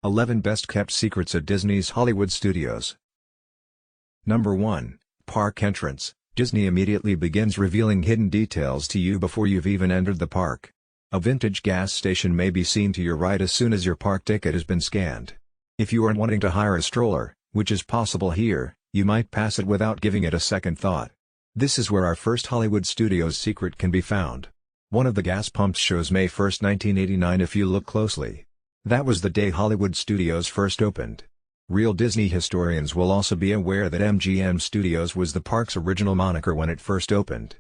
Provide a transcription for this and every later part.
11 Best Kept Secrets at Disney's Hollywood Studios. Number 1. Park Entrance. Disney immediately begins revealing hidden details to you before you've even entered the park. A vintage gas station may be seen to your right as soon as your park ticket has been scanned. If you are wanting to hire a stroller, which is possible here, you might pass it without giving it a second thought. This is where our first Hollywood Studios secret can be found. One of the gas pumps shows May 1, 1989 if you look closely. That was the day Hollywood Studios first opened. Real Disney historians will also be aware that MGM Studios was the park's original moniker when it first opened.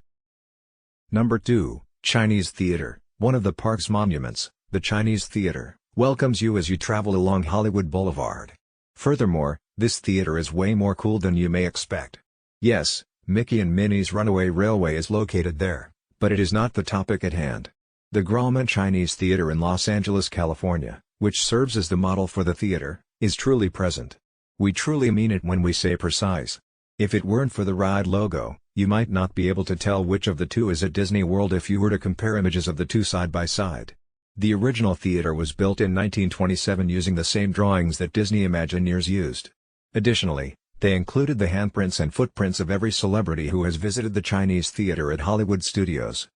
Number 2. Chinese Theater. One of the park's monuments, the Chinese Theater, welcomes you as you travel along Hollywood Boulevard. Furthermore, this theater is way more cool than you may expect. Yes, Mickey and Minnie's Runaway Railway is located there, but it is not the topic at hand. The Grauman Chinese Theater in Los Angeles, California, which serves as the model for the theater, is truly present. We truly mean it when we say precise. If it weren't for the ride logo, you might not be able to tell which of the two is at Disney World if you were to compare images of the two side by side. The original theater was built in 1927 using the same drawings that Disney Imagineers used. Additionally, they included the handprints and footprints of every celebrity who has visited the Chinese Theater at Hollywood Studios.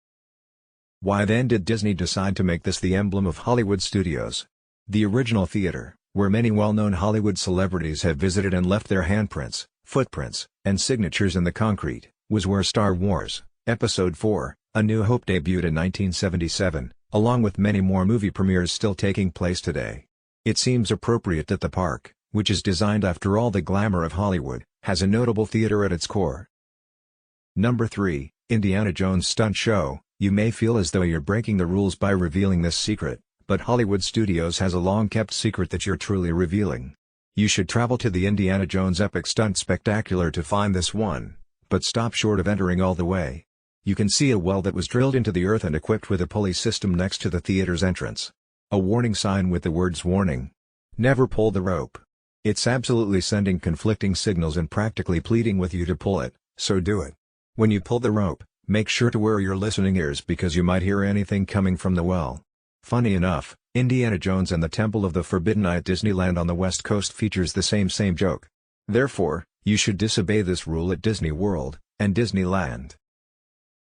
Why then did Disney decide to make this the emblem of Hollywood Studios? The original theater, where many well-known Hollywood celebrities have visited and left their handprints, footprints, and signatures in the concrete, was where Star Wars, Episode IV, A New Hope debuted in 1977, along with many more movie premieres still taking place today. It seems appropriate that the park, which is designed after all the glamour of Hollywood, has a notable theater at its core. Number 3, Indiana Jones Stunt Show. You may feel as though you're breaking the rules by revealing this secret, but Hollywood Studios has a long-kept secret that you're truly revealing. You should travel to the Indiana Jones Epic Stunt Spectacular to find this one, but stop short of entering all the way. You can see a well that was drilled into the earth and equipped with a pulley system next to the theater's entrance. A warning sign with the words "Warning. Never pull the rope." It's absolutely sending conflicting signals and practically pleading with you to pull it, so do it. When you pull the rope, make sure to wear your listening ears because you might hear anything coming from the well. Funny enough, Indiana Jones and the Temple of the Forbidden Eye at Disneyland on the West Coast features the same joke. Therefore, you should disobey this rule at Disney World and Disneyland.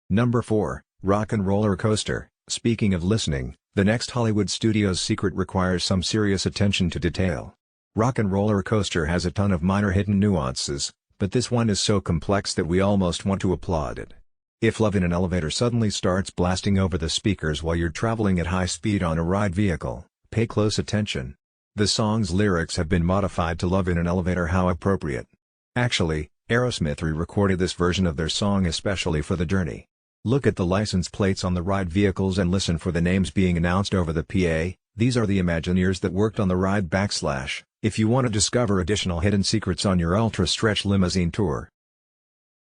Number 4, Rock and Roller Coaster. Speaking of listening, the next Hollywood Studios secret requires some serious attention to detail. Rock and Roller Coaster has a ton of minor hidden nuances, but this one is so complex that we almost want to applaud it. If Love in an Elevator suddenly starts blasting over the speakers while you're traveling at high speed on a ride vehicle, pay close attention. The song's lyrics have been modified to Love in an Elevator. How appropriate. Actually, Aerosmith re-recorded this version of their song especially for the journey. Look at the license plates on the ride vehicles and listen for the names being announced over the PA. These are the Imagineers that worked on the ride / if you want to discover additional hidden secrets on your ultra-stretch limousine tour.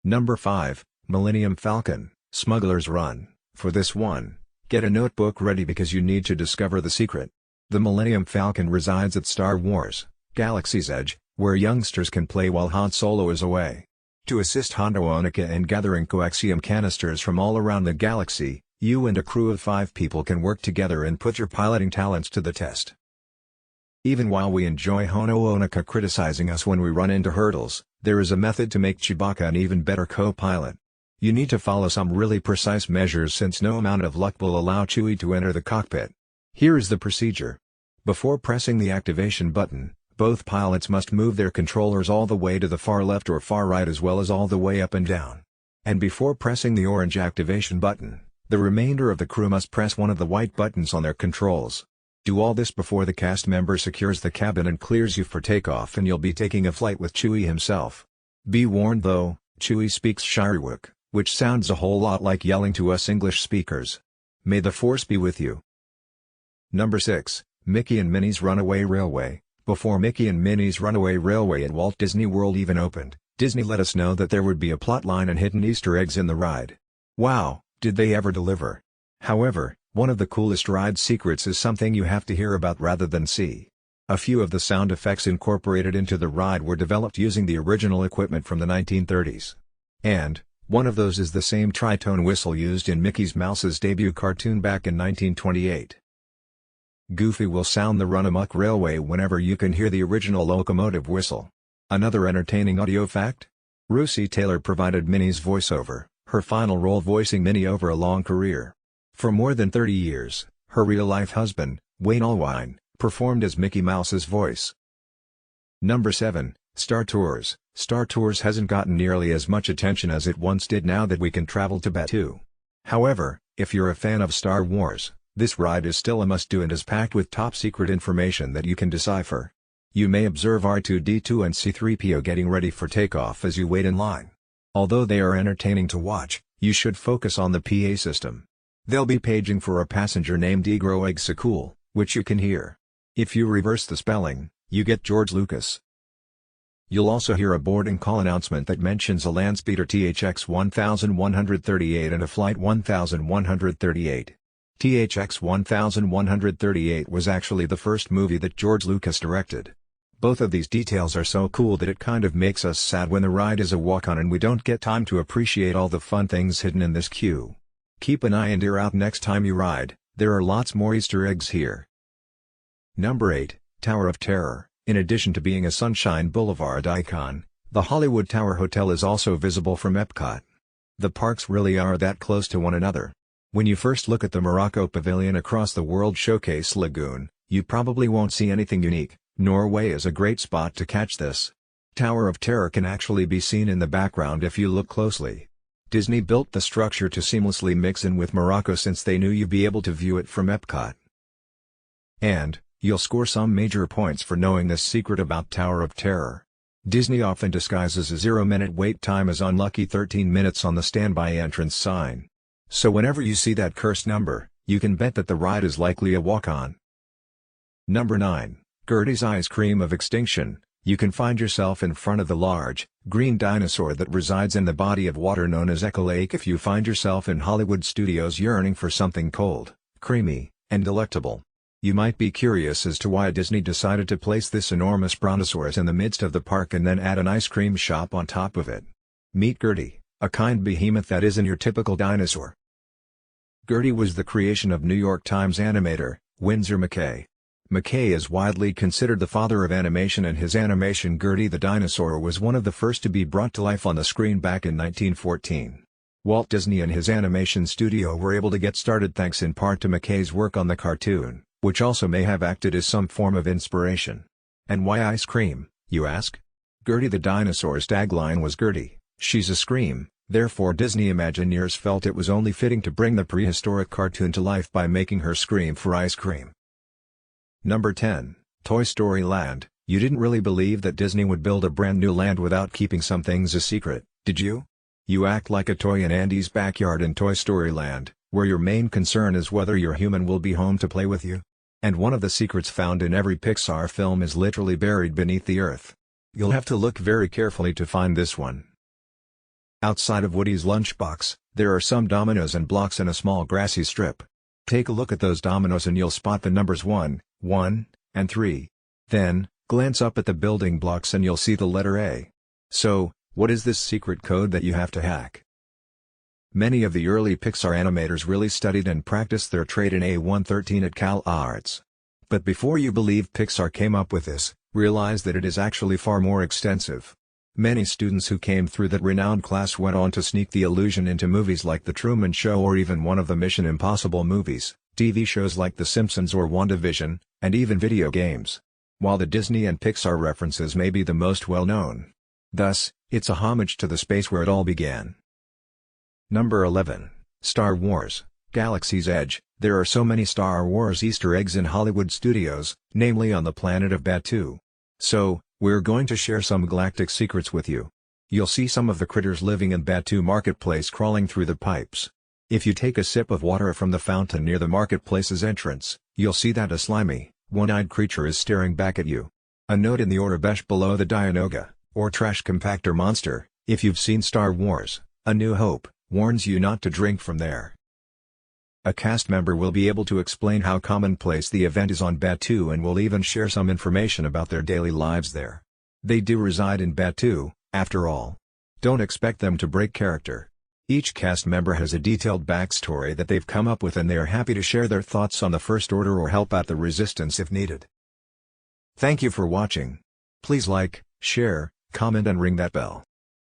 Number 5, Millennium Falcon, Smugglers Run. For this one, get a notebook ready because you need to discover the secret. The Millennium Falcon resides at Star Wars, Galaxy's Edge, where youngsters can play while Han Solo is away. To assist Hondo Onika in gathering coaxium canisters from all around the galaxy, you and a crew of 5 people can work together and put your piloting talents to the test. Even while we enjoy Hondo Onika criticizing us when we run into hurdles, there is a method to make Chewbacca an even better co-pilot. You need to follow some really precise measures since no amount of luck will allow Chewie to enter the cockpit. Here is the procedure. Before pressing the activation button, both pilots must move their controllers all the way to the far left or far right as well as all the way up and down. And before pressing the orange activation button, the remainder of the crew must press one of the white buttons on their controls. Do all this before the cast member secures the cabin and clears you for takeoff, and you'll be taking a flight with Chewie himself. Be warned though, Chewie speaks Shiriwook, which sounds a whole lot like yelling to us English speakers. May the Force be with you. Number 6, Mickey and Minnie's Runaway Railway. Before Mickey and Minnie's Runaway Railway at Walt Disney World even opened, Disney let us know that there would be a plotline and hidden Easter eggs in the ride. Wow, did they ever deliver? However, one of the coolest ride secrets is something you have to hear about rather than see. A few of the sound effects incorporated into the ride were developed using the original equipment from the 1930s. And, one of those is the same tritone whistle used in Mickey Mouse's debut cartoon back in 1928. Goofy will sound the run-amok railway whenever you can hear the original locomotive whistle. Another entertaining audio fact? Russi Taylor provided Minnie's voiceover, her final role voicing Minnie over a long career. For more than 30 years, her real-life husband, Wayne Allwine, performed as Mickey Mouse's voice. Number 7. Star Tours. Star Tours hasn't gotten nearly as much attention as it once did now that we can travel to Batuu. However, if you're a fan of Star Wars, this ride is still a must-do and is packed with top-secret information that you can decipher. You may observe R2-D2 and C-3PO getting ready for takeoff as you wait in line. Although they are entertaining to watch, you should focus on the PA system. They'll be paging for a passenger named Egro Eggsakul, which you can hear. If you reverse the spelling, you get George Lucas. You'll also hear a boarding call announcement that mentions a Landspeeder THX 1138 and a Flight 1138. THX 1138 was actually the first movie that George Lucas directed. Both of these details are so cool that it kind of makes us sad when the ride is a walk-on and we don't get time to appreciate all the fun things hidden in this queue. Keep an eye and ear out next time you ride, there are lots more Easter eggs here. Number 8, Tower of Terror. In addition to being a Sunshine Boulevard icon, the Hollywood Tower Hotel is also visible from Epcot. The parks really are that close to one another. When you first look at the Morocco Pavilion across the World Showcase Lagoon, you probably won't see anything unique. Norway is a great spot to catch this. Tower of Terror can actually be seen in the background if you look closely. Disney built the structure to seamlessly mix in with Morocco since they knew you'd be able to view it from Epcot. And, you'll score some major points for knowing this secret about Tower of Terror. Disney often disguises a 0-minute wait time as unlucky 13 minutes on the standby entrance sign. So whenever you see that cursed number, you can bet that the ride is likely a walk-on. Number 9. Gertie's Ice Cream of Extinction. You can find yourself in front of the large, green dinosaur that resides in the body of water known as Echo Lake if you find yourself in Hollywood studios yearning for something cold, creamy, and delectable. You might be curious as to why Disney decided to place this enormous brontosaurus in the midst of the park and then add an ice cream shop on top of it. Meet Gertie, a kind behemoth that isn't your typical dinosaur. Gertie was the creation of New York Times animator, Winsor McCay. McCay is widely considered the father of animation and his animation Gertie the Dinosaur was one of the first to be brought to life on the screen back in 1914. Walt Disney and his animation studio were able to get started thanks in part to McCay's work on the cartoon, which also may have acted as some form of inspiration. And why ice cream, you ask? Gertie the Dinosaur's tagline was Gertie, she's a scream, therefore Disney Imagineers felt it was only fitting to bring the prehistoric cartoon to life by making her scream for ice cream. Number 10, Toy Story Land. You didn't really believe that Disney would build a brand new land without keeping some things a secret, did you? You act like a toy in Andy's backyard in Toy Story Land, where your main concern is whether your human will be home to play with you. And one of the secrets found in every Pixar film is literally buried beneath the earth. You'll have to look very carefully to find this one. Outside of Woody's lunchbox, there are some dominoes and blocks in a small grassy strip. Take a look at those dominoes and you'll spot the numbers 1, and 3. Then, glance up at the building blocks and you'll see the letter A. So, what is this secret code that you have to hack? Many of the early Pixar animators really studied and practiced their trade in A113 at Cal Arts. But before you believe Pixar came up with this, realize that it is actually far more extensive. Many students who came through that renowned class went on to sneak the illusion into movies like The Truman Show or even one of the Mission Impossible movies, TV shows like The Simpsons or WandaVision, and even video games. While the Disney and Pixar references may be the most well-known. Thus, it's a homage to the space where it all began. Number 11. Star Wars, Galaxy's Edge. There are so many Star Wars Easter eggs in Hollywood studios, namely on the planet of Batuu. So, we're going to share some galactic secrets with you. You'll see some of the critters living in Batuu Marketplace crawling through the pipes. If you take a sip of water from the fountain near the marketplace's entrance, you'll see that a slimy, one-eyed creature is staring back at you. A note in the Orabesh below the Dianoga, or trash compactor monster, if you've seen Star Wars, A New Hope, warns you not to drink from there. A cast member will be able to explain how commonplace the event is on Batuu and will even share some information about their daily lives there. They do reside in Batuu, after all. Don't expect them to break character. Each cast member has a detailed backstory that they've come up with, and they are happy to share their thoughts on the First Order or help out the Resistance if needed. Thank you for watching. Please like, share, comment and ring that bell.